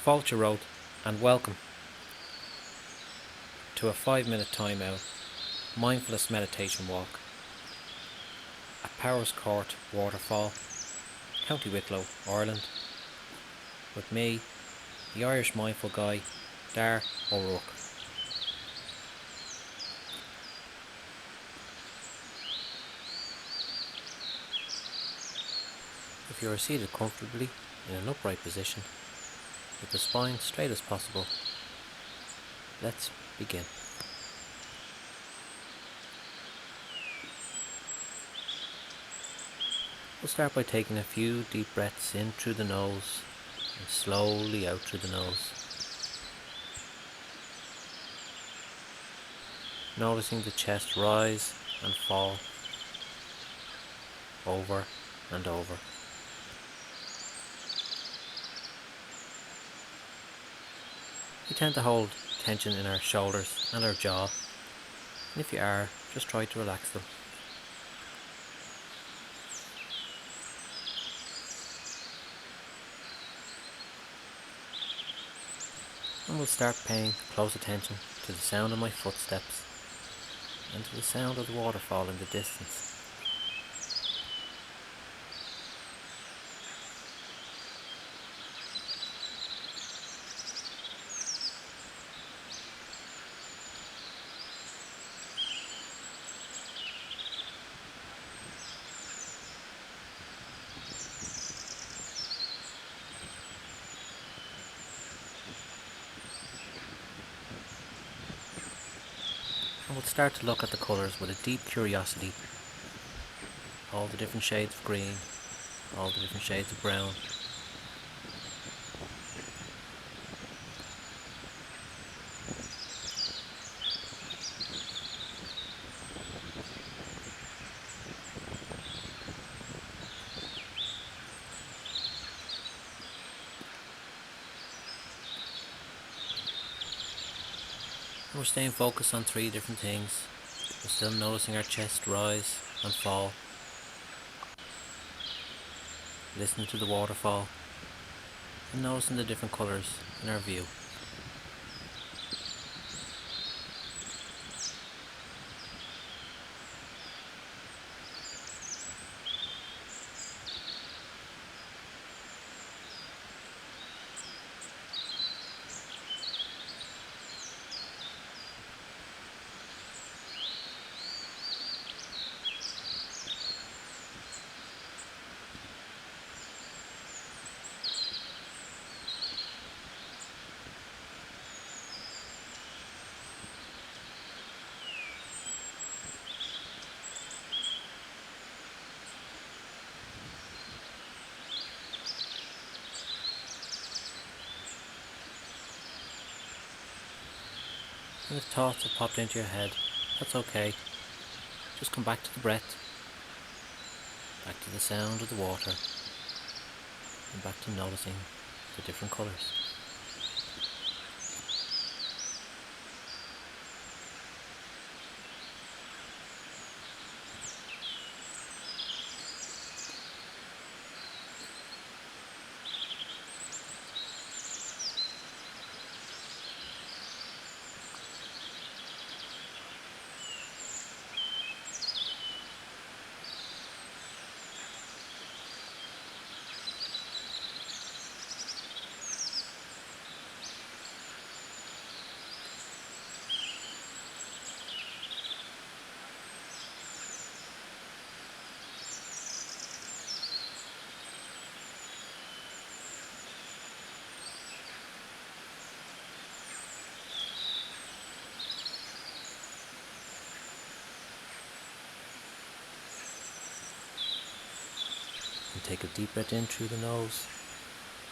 Fulcher wrote, and welcome to a 5-minute timeout mindfulness meditation walk at Powers Court Waterfall, County Wicklow, Ireland, with me, the Irish mindful guy, Dar O'Rourke. If you are seated comfortably in an upright position, with the spine straight as possible, let's begin. We'll start by taking a few deep breaths in through the nose and slowly out through the nose. Noticing the chest rise and fall over and over. We tend to hold tension in our shoulders and our jaw, and if you are, just try to relax them. And we'll start paying close attention to the sound of my footsteps and to the sound of the waterfall in the distance. And we'll start to look at the colours with a deep curiosity. All the different shades of green, all the different shades of brown. And we're staying focused on 3 different things. We're still noticing our chest rise and fall. Listening to the waterfall and noticing the different colours in our view. And if thoughts have popped into your head, that's okay. Just come back to the breath, back to the sound of the water, and back to noticing the different colours. And take a deep breath in through the nose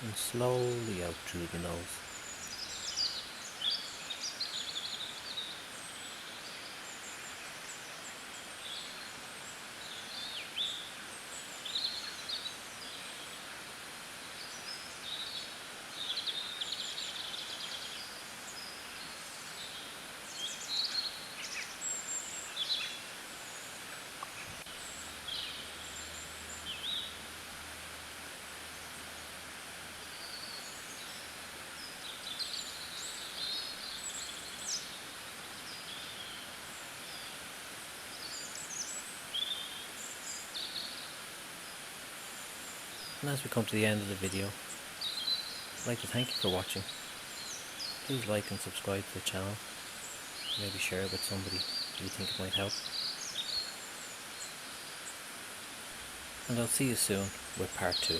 and slowly out through the nose. And as we come to the end of the video, I'd like to thank you for watching. Please like and subscribe to the channel. Maybe share it with somebody you think it might help. And I'll see you soon with part 2.